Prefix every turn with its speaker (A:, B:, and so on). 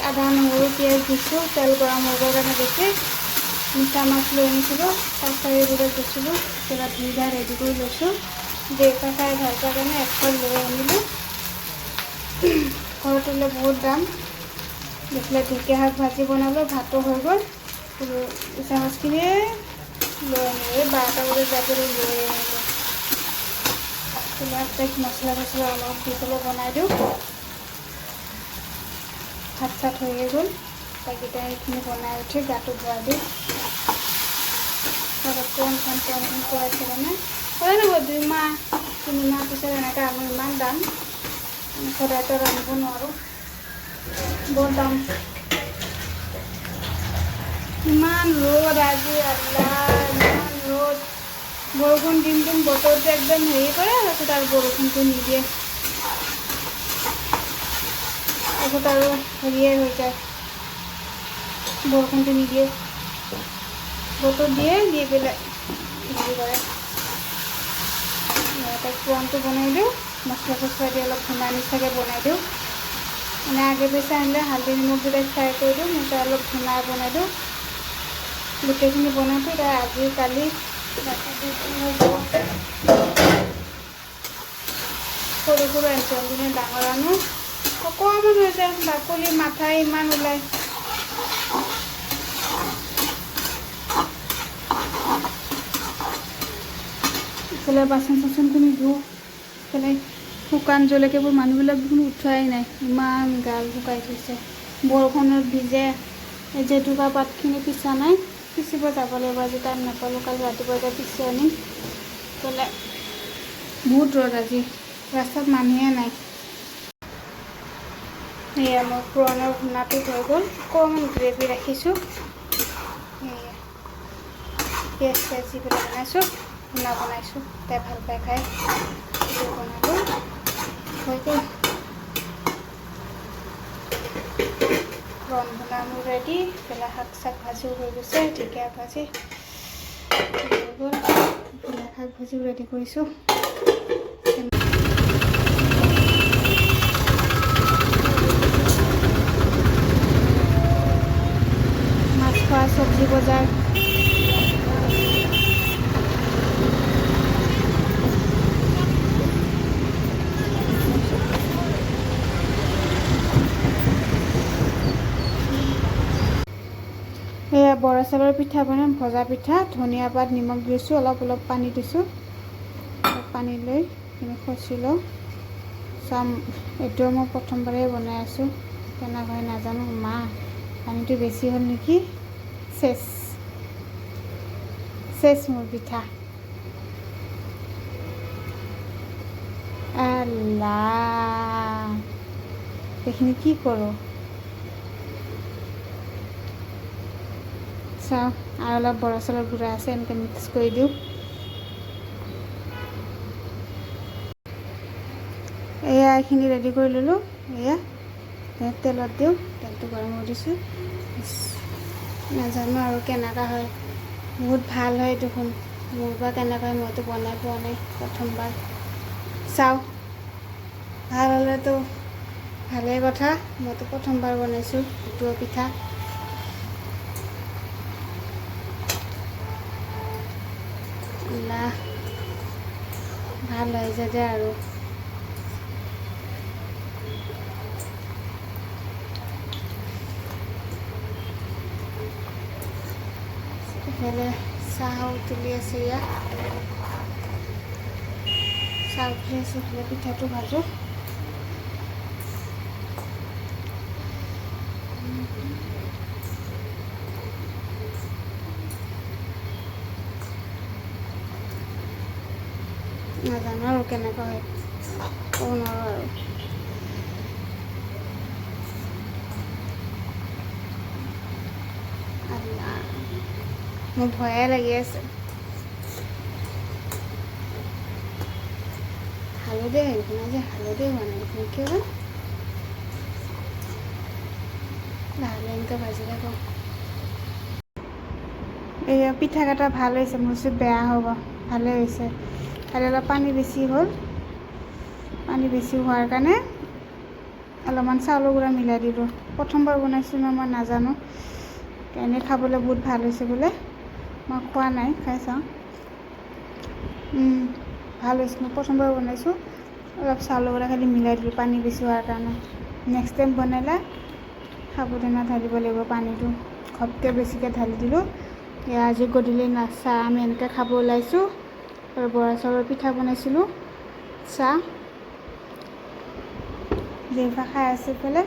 A: আদা নহৰু পিঁয়াজ দিছোঁ তেল গৰম হ'বৰ কাৰণে বেছি মিঠা মাছ লৈ আনিছিলোঁ কাছাৰীবোৰত গৈছিলোঁ তেলত ধুই ধা ৰেডি কৰি লৈছোঁ দেউতা খাই ভাল পোৱাৰ কাৰণে এখন লৈ আনিলোঁ ঘৰত হ'লে বহুত দাম দেখিলে ঢেকীয়া শাক ভাজি বনালোঁ ভাতো হৈ গ'ল ইচা মাছখিনিয়ে লৈ আনিলোঁ এই 12টা বজাত যাবলৈ লৈ আনিলোঁ তাইক মছলা চছলা অলপ দি পেলাই বনাই দিওঁ ভাত চাত হৈয়ে গ'ল তাইকেইটা এইখিনি বনাই উঠি গাটো ধোৱাই দিওঁ অকণমান কৰাইছে মানে হয় নহয় 2 মাহ 3 মাহ পিছত এনেকৈ আমাৰ ইমান দাম সদায়তো ৰান্ধিব নোৱাৰোঁ বৰ দাম ইমান ৰ'দ আজি আল্লাহ ইমান ৰ'দ বৰষুণ দিম বতৰটো একদম হেৰি কৰে তাৰপিছত আৰু বৰষুণটো নিদিয়ে তাৰপিছত আৰু হেৰিয়ে হৈ যায় বৰষুণটো নিদিয়ে বতৰ দিয়ে পেলাই হেৰি কৰে তাইক পুৰণটো বনাই দিওঁ মছলা চছলা দি অলপ ভুনা নিচিনাকৈ বনাই দিওঁ মানে আগে পিছে আনিলে হালধি নিমখ দি তাইক ফ্ৰাই কৰি দিওঁ মই তাই অলপ ভুনা বনাই দিওঁ গোটেইখিনি বনাই থৈ তাই আজি কালি সৰু সৰু আনিছোঁ যোনে ডাঙৰ আনো অকণমান হৈ যায় বাকলি মাথা ইমান ওলায় ইফালে বাচন চাচনখিনি ধুওঁ ইফালে শুকান জলকীয়াবোৰ মানুহবিলাক দেখোন উঠোৱাই নাই ইমান গাল শুকাই থৈছে বৰষুণত ভিজে জেতুকা পাতখিনি পিছা নাই পিচিব যাব লাগিব আজি টাইম নাপালোঁ কালি ৰাতিপুৱা যাই পিচি আনিম ইফালে বহুত ৰ'দ আজি ৰাস্তাত মানুহে নাই এয়া মই পুৰণা ভুনাটো হৈ গ'ল অকণমান গ্ৰেভি ৰাখিছোঁ এয়া পিঁয়াজ চিয়াজ দি পেলাই বনাইছোঁ ভুনা বনাইছোঁ তাই ভাল পাই খাই বনালোঁ হৈ গ'ল ৰণ ভুনা মোৰ ৰেডি পেলাই শাক চাক ভাজিও হৈ গৈছে ঢেকীয়া ভাজি হৈ গ'ল পেলাই শাক ভাজিও ৰেডি কৰিছোঁ মাছ খোৱা চব্জি বজাৰ এয়া বৰা চাউলৰ পিঠা বনাম ভজা পিঠা ধনিয়া পাত নিমখ দিছোঁ অলপ পানী দিছোঁ পানী লৈ এইখিনি খচি লওঁ চাম এইটো মই প্ৰথমবাৰেই বনাই আছোঁ কেনেকৈ হয় নাজানো মা পানীটো বেছি হ'ল নেকি চেচ মোৰ পিঠা আল্লাহ এইখিনি কি কৰোঁ চাওঁ আৰু অলপ বৰা চাউলৰ গুড়া আছে এনেকৈ মিক্স কৰি দিওঁ এয়া এইখিনি ৰেডি কৰি ল'লোঁ এয়া তেলত দিওঁ তেলটো গৰম হৈ দিছোঁ নাজানো আৰু কেনেকুৱা হয় বহুত ভাল হয় দেখোন মোৰ বা কেনেকুৱা হয় মইতো বনাই পোৱা নাই প্ৰথমবাৰ চাওঁ ভাল হ'লেতো ভালেই কথা মইতো প্ৰথমবাৰ বনাইছোঁ এইটো পিঠা ভাল হয় যাতে আৰু এফালে চাহো তুলি আছে ইয়াত চাহ উঠি আছে, এইফালে পিঠাটো ভাজোঁ। নাজানো আৰু কেনেকুৱা হয়, ক'ব নোৱাৰোঁ আৰু। আল্লাহ, মোৰ ভয়ে লাগি আছে। হালধীয়া হেৰিখন যে হালধীয়া হোৱা নাই দেখোন, কিয় বা? লাহে এনেকৈ ভাজিলে কওঁ। এয়া পিঠা কেইটা ভাল হৈছে, মোৰ চব বেয়া হ'ব, ভালেই হৈছে। খালি অলপ পানী বেছি হ'ল, পানী বেছি হোৱাৰ কাৰণে অলপমান চাউলৰ গুড়া মিলাই দিলোঁ। প্ৰথমবাৰ বনাইছোঁ ন, মই নাজানো। এনেই খাবলৈ বহুত ভাল হৈছে বোলে, মই খোৱা নাই, খাই চাওঁ। ভাল হৈছে, মই প্ৰথমবাৰ বনাইছোঁ। অলপ চাউলৰ গুড়া খালি মিলাই দিলোঁ, পানী বেছি হোৱাৰ কাৰণে। নেক্সট টাইম বনালে সাবধানে ঢালিব লাগিব পানীটো, ঘপকৈ বেছিকৈ ঢালি দিলোঁ। আজি গধূলি চাহ আমি এনেকৈ খাব ওলাইছোঁ, আৰু বৰা চাউলৰ পিঠা বনাইছিলোঁ, চাহ দেউতা খাই আছে এইফালে।